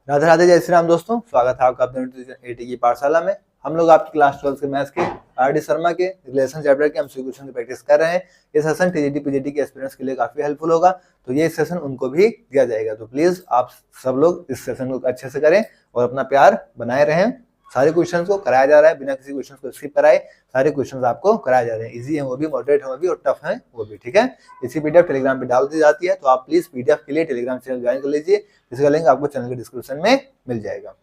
राधे राधे, जय श्री राम दोस्तों। स्वागत है आपका अपने एटी की पाठशाला में। हम लोग आपकी क्लास 12 के मैथ्स के आर.डी. शर्मा के रिलेशन चैप्टर के एमसीक्यू क्वेश्चन की प्रैक्टिस कर रहे हैं। ये सेशन टीजीटी पीजीटी के एस्पिरेंट्स के लिए काफी हेल्पफुल होगा, तो ये सेशन उनको भी दिया जाएगा। तो प्लीज आप सब लोग इस सेशन को अच्छे से करें और अपना प्यार बनाए रहें। सारे क्वेश्चंस को कराया जा रहा है, बिना किसी क्वेश्चन को स्किप कराए सारे क्वेश्चंस आपको कराए जा रहे हैं। इजी है वो भी, मॉडरेट है वो भी, और टफ है वो भी। ठीक है, इसी पीडीएफ टेलीग्राम पे डाल दी जाती है, तो आप प्लीज पीडीएफ के लिए टेलीग्राम चैनल ज्वाइन कर लीजिए, जिसका लिंक आपको चैनल के डिस्क्रिप्शन में मिल जाएगा।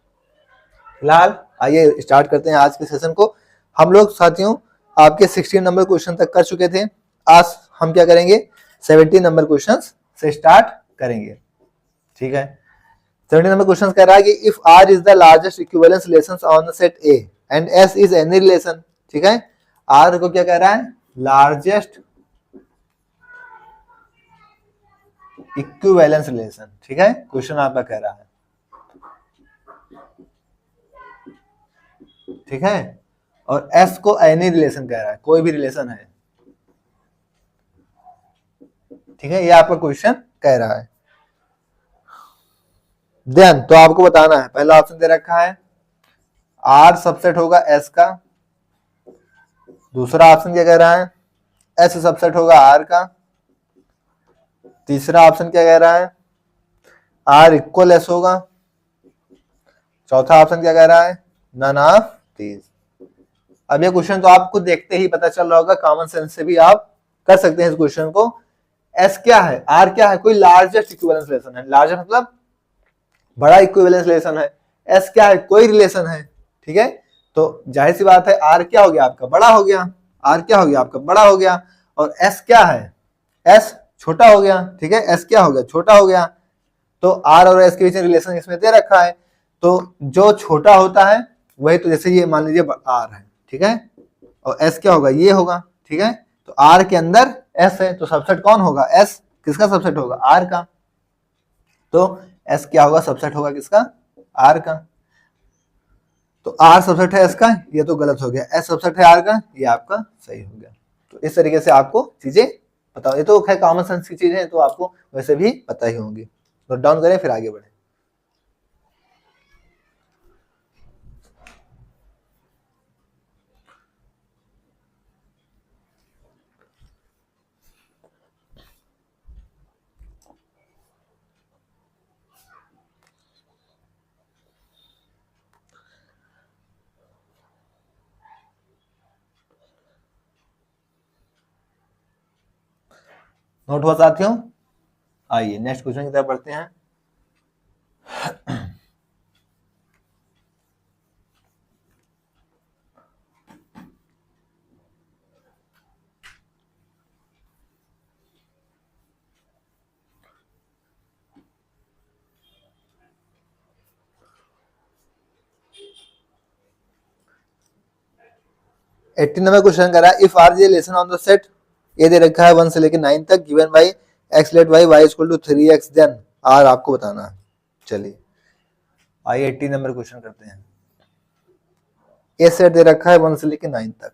फिलहाल आइए स्टार्ट करते हैं आज के सेशन को। हम लोग साथियों आपके 16 नंबर क्वेश्चन तक कर चुके थे। आज हम क्या करेंगे, 17 नंबर क्वेश्चन से स्टार्ट करेंगे। ठीक है, 17 नंबर क्वेश्चन कह रहा है कि if R is the largest equivalence relations on the set A and S is any relation. ठीक है, R को क्या कह रहा है, लार्जेस्ट इक्विवेलेंस रिलेशन। ठीक है, क्वेश्चन आपका कह रहा है। ठीक है, और S को एनी रिलेशन कह रहा है, कोई भी रिलेशन है। ठीक है, ये आपका क्वेश्चन कह रहा है। देन तो आपको बताना है, पहला ऑप्शन दे रखा है R सबसेट होगा S का। दूसरा ऑप्शन क्या कह रहा है, S सबसेट होगा R का। तीसरा ऑप्शन क्या कह रहा है, R इक्वल S होगा। चौथा ऑप्शन क्या कह रहा है, नन ऑफ दीज। अब ये क्वेश्चन तो आपको देखते ही पता चल रहा होगा, कॉमन सेंस से भी आप कर सकते हैं इस क्वेश्चन को। S क्या है, R क्या है, कोई लार्जेस्ट इक्विवेलेंस रिलेशन है। लार्जेस्ट मतलब बड़ा इक्विवेलेंस रिलेशन है। S क्या है, कोई रिलेशन है। ठीक है, तो जाहिर सी बात है R क्या हो गया आपका, बड़ा हो गया। R क्या हो गया आपका, बड़ा हो गया। और S क्या है, S छोटा हो गया। ठीक है, S क्या हो गया, छोटा हो गया। तो R और S के बीच में रिलेशन इसमें दे रखा है, तो जो छोटा होता है वही, तो जैसे ये मान लीजिए R है। ठीक है, और S क्या होगा, ये होगा। ठीक है, तो R के अंदर S है, तो सबसेट कौन होगा, S किसका सबसेट होगा, R का। तो S क्या होगा, सबसेट होगा किसका, R का। तो R सबसेट है S का, ये तो गलत हो गया। S सबसेट है R का, ये आपका सही हो गया। तो इस तरीके से आपको चीजें पता, ये तो खैर कॉमन सेंस की चीजें हैं, तो आपको वैसे भी पता ही होंगी। नोट डाउन करें फिर आगे बढ़े। नोट हुआ साथियों, आइए नेक्स्ट क्वेश्चन की तरफ बढ़ते हैं। एट्टी नंबर क्वेश्चन कर रहा है, if R J relation on the set ये दे रखा है 1 से लेकर 9 तक, given by x let y y equal to 3x, then R आपको बताना है। चलिए आइए 80 नंबर क्वेश्चन करते हैं। ए सेट दे रखा है 1 से लेकर 9 तक।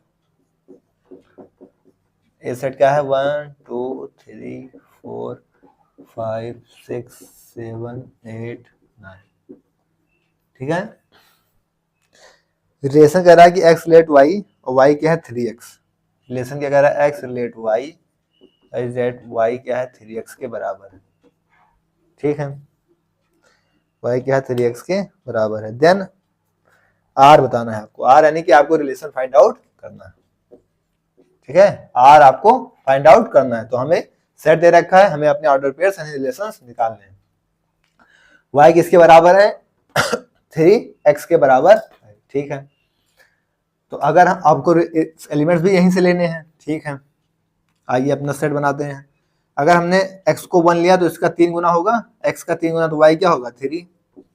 ए सेट क्या है, 1 2 3 4 5 6 7 8 9। ठीक है, रिलेशन कह रहा है कि x लेट y और y क्या है 3x। रिलेशन क्या कह रहा है, x लेट y जेट y क्या है 3x के बराबर है। ठीक है, y क्या है 3x के बराबर है। देन r बताना है आपको, r यानी कि आपको रिलेशन फाइंड आउट करना है। ठीक है, r आपको फाइंड आउट करना है। तो हमें सेट दे रखा है, हमें अपने ऑर्डर पेयर्स यानी रिलेशंस निकालने हैं। y किसके बराबर है, 3x के बराबर है। ठीक है, तो अगर आपको एलिमेंट्स भी यहीं से लेने हैं। ठीक है, आइए अपना सेट बनाते हैं। अगर हमने x को 1 लिया तो इसका 3 गुना होगा, x का 3 गुना तो y क्या होगा 3।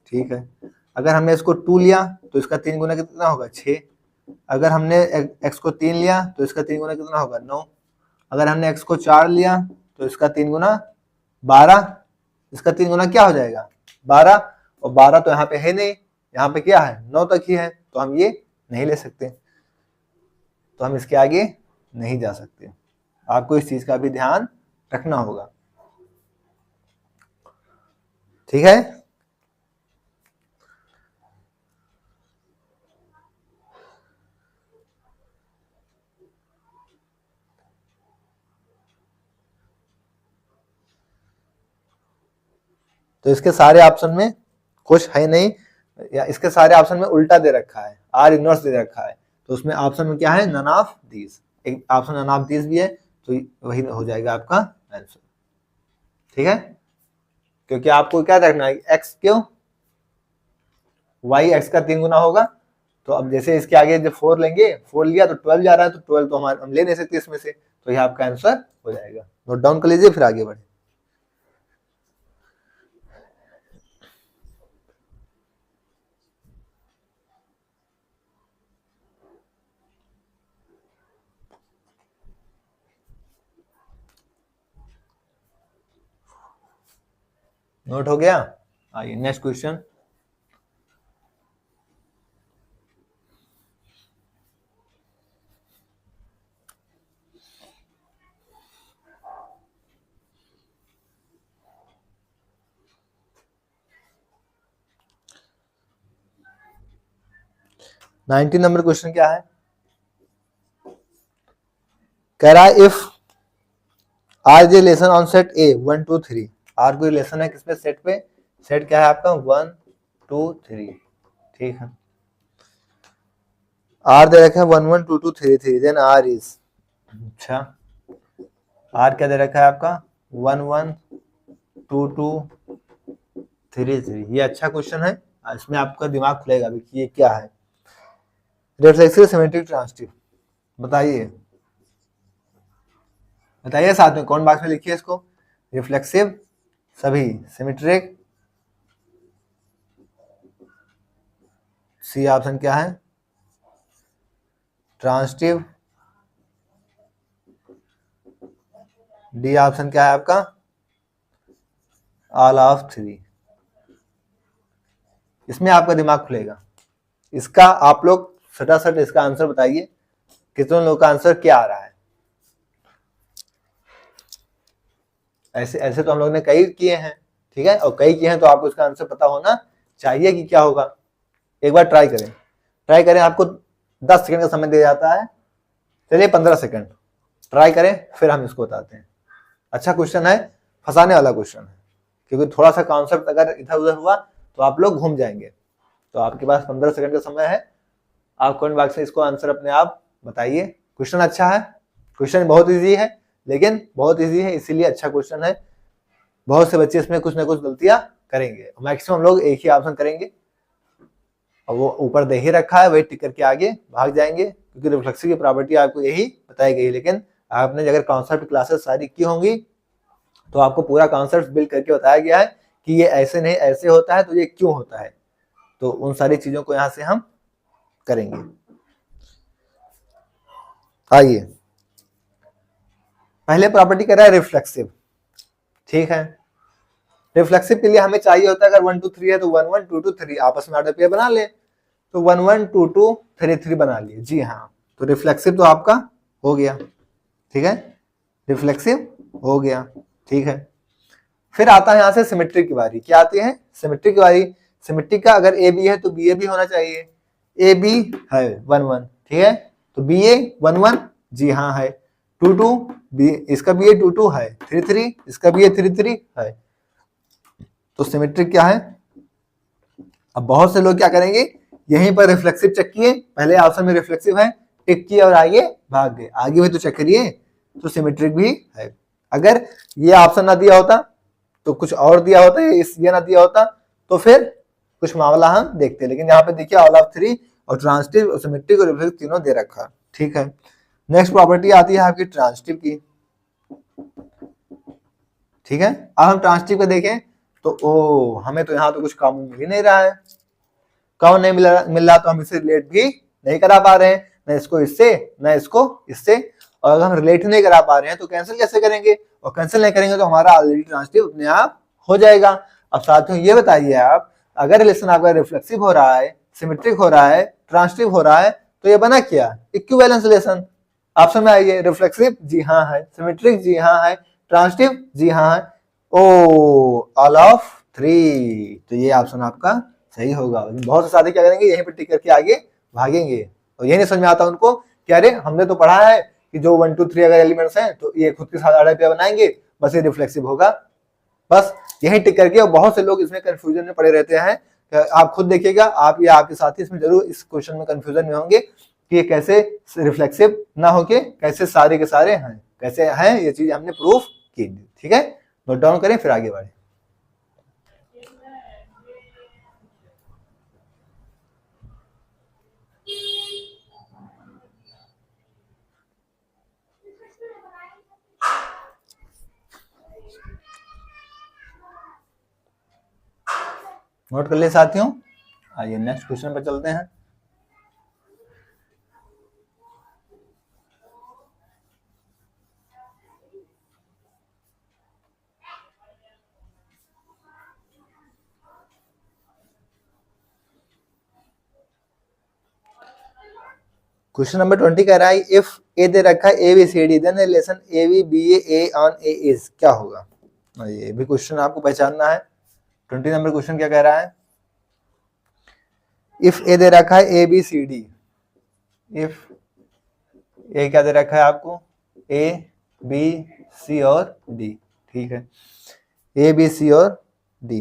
ठीक है, अगर हमने इसको 2 लिया तो इसका 3 गुना कितना होगा 6। अगर हमने x को 3 लिया तो इसका 3 गुना कितना होगा 9। अगर हमने x को 4 लिया तो इसका 3 गुना 12, इसका 3 गुना क्या हो जाएगा 12, और 12 तो यहाँ पे है नहीं, यहाँ पे क्या है 9 तक ही है, तो हम ये नहीं ले सकते, तो हम इसके आगे नहीं जा सकते। आपको इस चीज का भी ध्यान रखना होगा। ठीक है, तो इसके सारे ऑप्शन में कुछ है नहीं, या इसके सारे ऑप्शन में उल्टा दे रखा है, आर इनवर्स दे रखा है, तो उसमें ऑप्शन में क्या है, नन ऑफ दीज, एक ऑप्शन नन ऑफ दीज भी है, तो वही हो जाएगा आपका आंसर। ठीक है, क्योंकि आपको क्या रखना है, एक्स क्यों, वाई एक्स का 3 गुना होगा, तो अब जैसे इसके आगे जब 4 लेंगे, 4 लिया तो 12 जा रहा है, तो 12 तो हम ले नहीं सकते इसमें से, तो यह आपका आंसर हो जाएगा। नोट डाउन कर लीजिए, फिर आगे बढ़े। नोट हो गया, आइए next question. Nineteen number question क्या है, कह रहा है if R is relation on set A 1 2 3, R कोई रिलेशन है किसपे, सेट पे, सेट क्या है आपका 1 2 3, ठीक है, आर दे रखा है 1 1 2 2 3 3, देन आर इज, अच्छा आर क्या दे रखा है आपका 1 1 2 2 3 3, ये अच्छा क्वेश्चन है, इसमें आपका दिमाग खुलेगा अभी कि ये क्या है। रिफ्लेक्सिव सिमेट्रिक ट्रांजिटिव, बताइए बताइए साथ में कौन बॉक्स में लिखिए इसको, रिफ्लेक्सिव सभी, सिमेट्रिक सी ऑप्शन क्या है, ट्रांजिटिव डी ऑप्शन क्या है आपका, ऑल ऑफ 3। इसमें आपका दिमाग खुलेगा, इसका आप लोग सटासट इसका आंसर बताइए, कितने लोगों का आंसर क्या आ रहा है। ऐसे ऐसे तो हम लोग ने कई किए हैं, ठीक है, और कई किए हैं तो आपको इसका आंसर पता होना चाहिए कि क्या होगा। एक बार ट्राई करें, आपको 10 सेकंड का समय दिया जाता है, चलिए 15 सेकंड ट्राई करें, फिर हम इसको बताते हैं। अच्छा क्वेश्चन है, फंसाने वाला क्वेश्चन है, क्योंकि थोड़ा सा कॉन्सेप्ट अगर इधर उधर हुआ तो आप लोग घूम जाएंगे। तो आपके पास 15 सेकंड का समय है, आप कमेंट बॉक्स में इसको आंसर अपने आप बताइए। क्वेश्चन अच्छा है, क्वेश्चन बहुत इजी है, लेकिन बहुत इजी है इसीलिए अच्छा क्वेश्चन है। बहुत से बच्चे इसमें कुछ ना कुछ गलतियां करेंगे, मैक्सिमम लोग एक ही ऑप्शन करेंगे और वो ऊपर दे ही रखा है, वही टिक करके आगे भाग जाएंगे, क्योंकि रिफ्लेक्सिव की प्रॉपर्टी आपको यही बताई गई। लेकिन आपने अगर कॉन्सेप्ट क्लासेस सारी की होंगी तो आपको पूरा कॉन्सेप्ट बिल्ड करके बताया गया है कि ये ऐसे नहीं ऐसे होता है, तो ये क्यों होता है, तो उन सारी चीजों को यहां से हम करेंगे। आइए, पहले प्रॉपर्टी कह रहा है रिफ्लेक्सिव, ठीक है, रिफ्लेक्सिव के लिए हमें चाहिए होता है अगर 1 2 3 है तो 1 1 2 2 3 आपस में ऑर्डर पेयर बना ले, तो 1 1 2 2 3 3 बना लिए, जी हाँ, तो रिफ्लेक्सिव तो आपका हो गया, ठीक है, रिफ्लेक्सिव हो गया, ठीक है। फिर आता है यहां से सिमेट्रिक की बारी, क्या आती है, सिमेट्रिक की बारी। सिमेट्रिक का अगर ए बी है तो बी ए भी होना चाहिए, ए बी है 1 1, ठीक है, तो बी ए 1 1, जी हाँ है, 2 2 बी, इसका बी ए 2 2 है, 3 3 इसका बी ए 3 3 है, तो सिमेट्रिक क्या है। अब बहुत से लोग क्या करेंगे, यहीं पर रिफ्लेक्सिव चेक किए, पहले ऑप्शन में रिफ्लेक्सिव है, टिक किया और आगे भाग गए, आगे भी तो चेक करिए, तो सिमेट्रिक भी है। अगर ये ऑप्शन ना दिया होता तो कुछ और दिया होता है, ये ना दिया होता तो फिर कुछ मामला हम देखते, लेकिन यहाँ पे देखिए ऑल ऑफ 3 और ट्रांजिटिव और सिमेट्रिक और रिफ्लेक्सिव तीनों दे रखा, ठीक है। नेक्स्ट प्रॉपर्टी आती है आपकी ट्रांजिटिव की, ठीक है। अब हम ट्रांजिटिव को देखें तो ओ हमें तो यहाँ तो कुछ कॉमन मिल ही नहीं रहा है, कॉमन नहीं मिल रहा तो हम इसे रिलेट भी नहीं करा पा रहे हैं, न इसको इससे न इसको इससे, और अगर हम रिलेट नहीं करा पा रहे हैं तो कैंसिल कैसे करेंगे, और कैंसिल नहीं करेंगे तो हमारा ऑलरेडी ट्रांजिटिव अपने आप हो जाएगा। अब साथियों ये बताइए आप, अगर रिलेशन आपका रिफ्लेक्सिव हो रहा है, सिमेट्रिक हो रहा है, ट्रांजिटिव हो रहा है, तो ये बना क्या, इक्विवेलेंस रिलेशन। ऑप्शन में आइए, रिफ्लेक्सिव जी हाँ है, सिमेट्रिक जी हाँ है, ट्रांजिटिव जी हाँ है, ओ ऑल ऑफ 3, तो ये ऑप्शन आपका सही होगा। बहुत से साथी क्या करेंगे, यहीं पर टिक करके आगे भागेंगे, और ये नहीं समझ में आता उनको कि अरे हमने तो पढ़ा है कि जो 1 2 3 अगर एलिमेंट्स हैं तो ये खुद के साथ आधा पेयर बनाएंगे, बस ये रिफ्लेक्सिव होगा। बस यही टिक करके, और बहुत से लोग इसमें कंफ्यूजन में पड़े रहते हैं। आप खुद देखिएगा, आप या आपके साथी इसमें जरूर इस क्वेश्चन में कंफ्यूजन में होंगे कि ये कैसे रिफ्लेक्सिव ना होके कैसे सारे के सारे हैं, कैसे हैं, ये चीज हमने प्रूफ की। ठीक है, नोट डाउन करें फिर आगे बढ़े। नोट कर ले साथियों, आइए नेक्स्ट क्वेश्चन पर चलते हैं। क्वेश्चन नंबर 20 कह रहा है इफ ए दे रखा है A B C D then relation A B B A on A is, क्या होगा? ये भी क्वेश्चन आपको पहचानना है। 20 नंबर क्वेश्चन क्या कह रहा है? इफ ए दे रखा है A B C D, if A क्या दे रखा है आपको? ए बी सी और डी। ठीक है, ए बी सी और डी।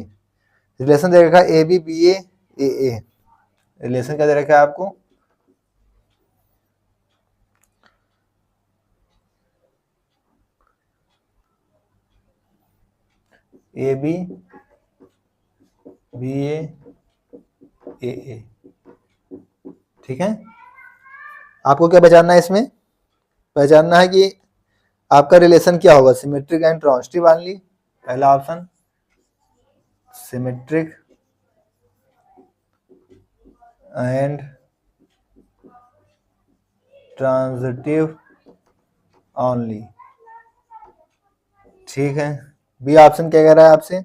रिलेशन दे रखा है A B B A. Relation क्या दे रखा है आपको? A B B A. ठीक है, आपको क्या पहचानना है इसमें? पहचानना है कि आपका रिलेशन क्या होगा, सिमेट्रिक एंड ट्रांजिटिव ओनली। पहला option symmetric and transitive only. ठीक है, बी ऑप्शन क्या कह रहा है आपसे?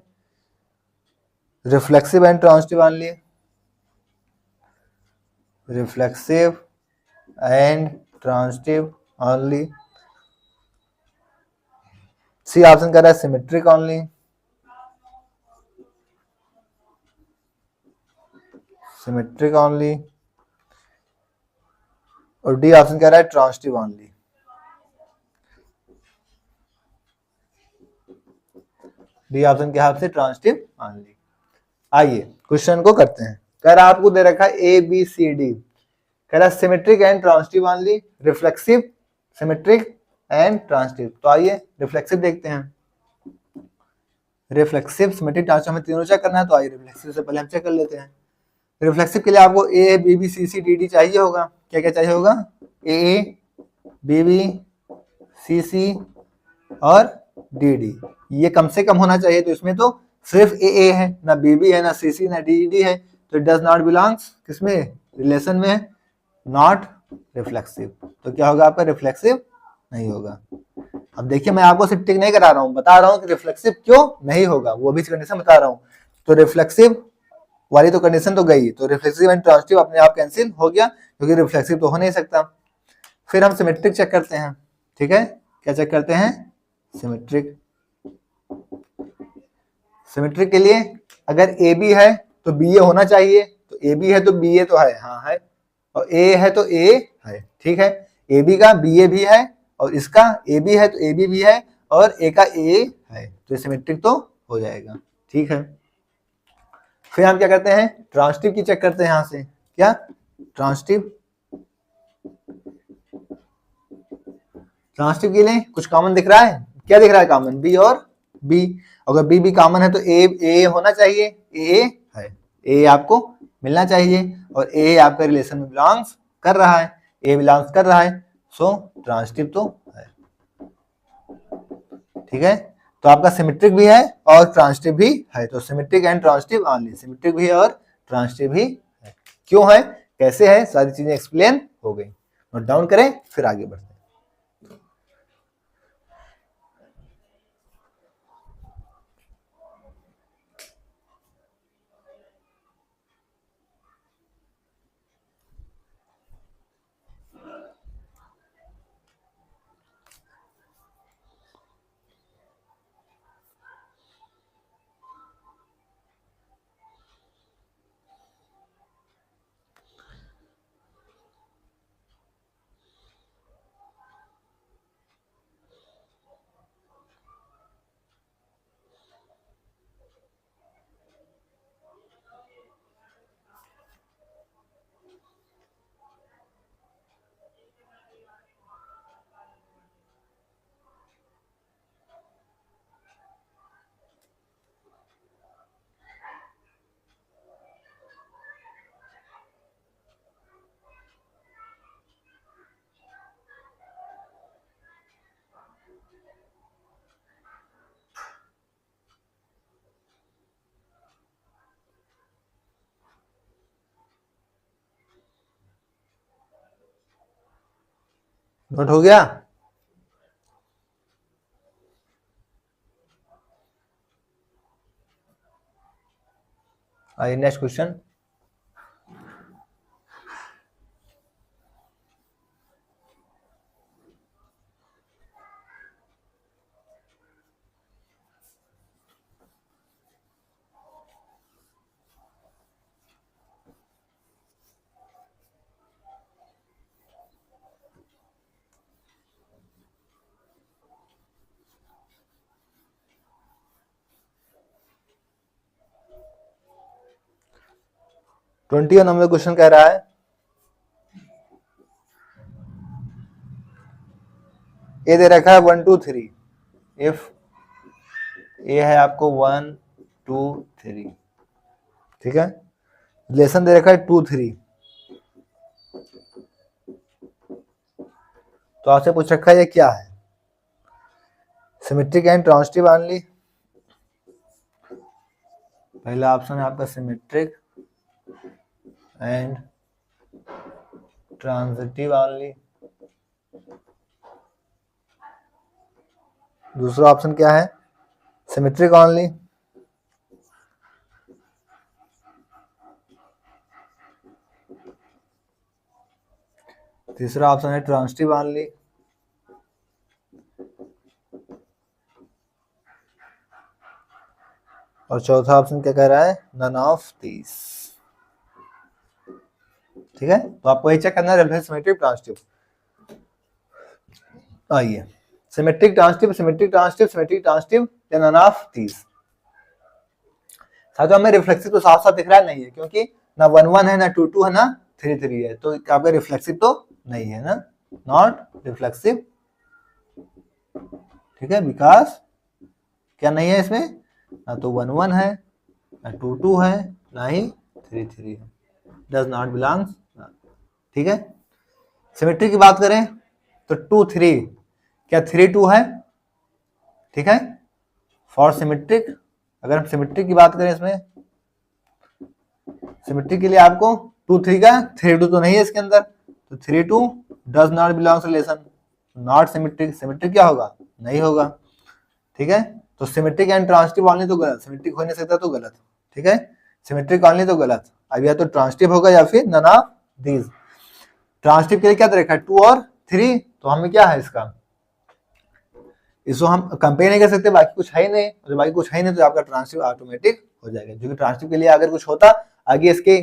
Reflexive and transitive only. Reflexive and transitive only. C option कह रहा है सिमेट्रिक ओनली। Symmetric only. और डी ऑप्शन कह रहा है ट्रांजिटिव ओनली। डी ऑप्शन के हिसाब से ट्रांजिटिव ओनली। आइए क्वेश्चन को करते हैं। कह रहा आपको दे रखा है ए बी सी डी, कह रहा symmetric and transitive only, reflexive, symmetric and transitive. तो आइए रिफ्लेक्सिव देखते हैं। रिफ्लेक्सिव, सिमेट्रिक, ट्रांजिटिव हमें तीनों चेक करना है, तो आइए रिफ्लेक्सिव से पहले हम चेक कर लेते हैं। रिफ्लेक्सिव के लिए आपको A B B C C D D चाहिए होगा। क्या क्या चाहिए होगा? ए बी बी सी सी और डी डी। ये कम से कम होना चाहिए, तो इसमें तो सिर्फ ए है, ना बी बी है, ना सी सी, ना डी डी है, तो इट डज नॉट बिलोंग्स किसमें? रिलेशन में, नॉट रिफ्लेक्सिव। तो क्या होगा आपका? रिफ्लेक्सिव नहीं होगा। अब देखिए मैं आपको सिर्फ टिक नहीं करा रहा हूं, बता रहा हूं कि रिफ्लेक्सिव क्यों नहीं होगा, वो भी कंडीशन बता रहा हूं। तो रिफ्लेक्सिव वाली तो कंडीशन तो गई, तो रिफ्लेक्सिव एंड ट्रांजिटिव अपने आप कैंसिल हो गया, क्योंकि रिफ्लेक्सिव तो हो नहीं सकता। फिर हम सिमेट्रिक चेक करते हैं। ठीक है, क्या चेक करते हैं? सिमेट्रिक। सिमेट्रिक के लिए अगर ए बी है तो बी ए होना चाहिए, तो ए बी है तो बी ए तो है, हाँ है, और ए है तो ए है। ठीक है, ए बी का बी ए भी है, और इसका ए बी है तो ए बी भी है, और ए का ए है, तो सिमेट्रिक तो हो जाएगा। ठीक है, फिर हम क्या करते हैं? ट्रांजिटिव की चेक करते हैं यहां से। क्या? ट्रांजिटिव। ट्रांजिटिव के लिए कुछ कॉमन दिख रहा है? क्या दिख रहा है कॉमन? बी और बी। अगर बी कॉमन है तो ए होना चाहिए, ए है, ए आपको मिलना चाहिए, और ए आपका रिलेशन में बिलोंग्स कर रहा है, ए बिलोंग्स कर रहा है, सो ट्रांजिटिव तो है। ठीक है, तो आपका सिमेट्रिक भी है और ट्रांजिटिव भी है, तो symmetric and transitive only. Symmetric भी है और ट्रांजिटिव भी है। क्यों है, कैसे है, सारी चीजें एक्सप्लेन हो गई। नोट डाउन करें फिर आगे बढ़ते हैं। नोट हो गया? आइए next question. Twenty number question कह रहा है ए दे रखा है 1 2 3। इफ ए है आपको 1 2 3, ठीक है। रिलेशन दे रखा है 2 3। तो आपसे पूछ रखा है ये क्या है? Symmetric and transitive only. पहला ऑप्शन है आपका सिमेट्रिक एंड ट्रांजिटिव ओनली। दूसरा ऑप्शन क्या है? Symmetric only. तीसरा ऑप्शन है ट्रांजिटिव ओनली। और चौथा ऑप्शन क्या कह रहा है? None of these. ठीक है, तो आपको ये चेक करना है सिमेट्रिक ट्रांजिटिव। आइए, symmetric transitive, symmetric transitive, symmetric transitive या नन ऑफ दीस। साथियों हमें रिफ्लेक्सिव तो साफ साफ दिख रहा है नहीं है, क्योंकि ना 1 1 है, ना 2 2 है, ना 3 3 है, तो आपका रिफ्लेक्सिव तो नहीं है ना, नॉट रिफ्लेक्सिव। ठीक है, बिकॉज क्या नहीं है इसमें? ना तो 1 1 है, ना 2 2 है, ना ही 3 3 है, डज नॉट बिलोंग्स। ठीक है, सिमेट्री की बात करें तो 2 3, क्या 3 2 है? ठीक है, फॉर सिमेट्रिक, अगर हम सिमेट्रिक की बात करें इसमें, सिमेट्रिक के लिए आपको 2 3 का 3 2 तो नहीं है इसके अंदर, तो 3 2 does not belongs relation, not symmetric. Symmetric क्या होगा? नहीं होगा। ठीक है, तो सिमेट्रिक एंड ट्रांजिटिव ओनली तो गलत, सिमेट्रिक हो नहीं सकता तो गलत। ठीक है, सिमेट्रिक ओनली तो गलत। अब या तो ट्रांजिटिव होगा या फिर नन ऑफ दीज। ट्रांजिटिव के लिए क्या देखा? 2 और 3, तो हमें क्या है इसका, इसको हम कंपेयर नहीं कर सकते, बाकी कुछ है ही नहीं। तो बाकी कुछ है ही नहीं तो आपका ट्रांजिटिव ऑटोमेटिक हो जाएगा, क्योंकि ट्रांजिटिव के लिए अगर कुछ होता आगे इसके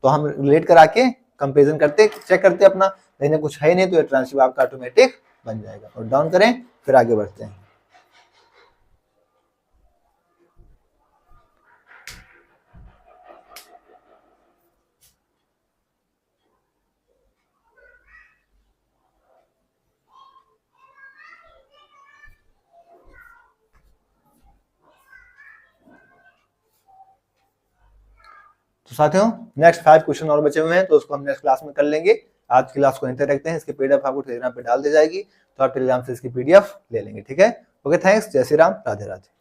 तो हम रिलेट करा के कंपेरिजन करते, चेक करते अपना, लेकिन कुछ है ही नहीं तो ट्रांजिटिव आपका ऑटोमेटिक बन जाएगा। और डाउन करें फिर आगे बढ़ते हैं। तो साथियों नेक्स्ट 5 क्वेश्चन और बचे हुए हैं, तो उसको हम नेक्स्ट क्लास में कर लेंगे। आज की क्लास को यहीं तक रखते हैं। इसकी पीडीएफ आपको टेलीग्राम पे डाल दी जाएगी, तो आप टेलीग्राम से इसकी पीडीएफ ले लेंगे। ठीक है, ओके, थैंक्स, जय श्री राम, राधे राधे।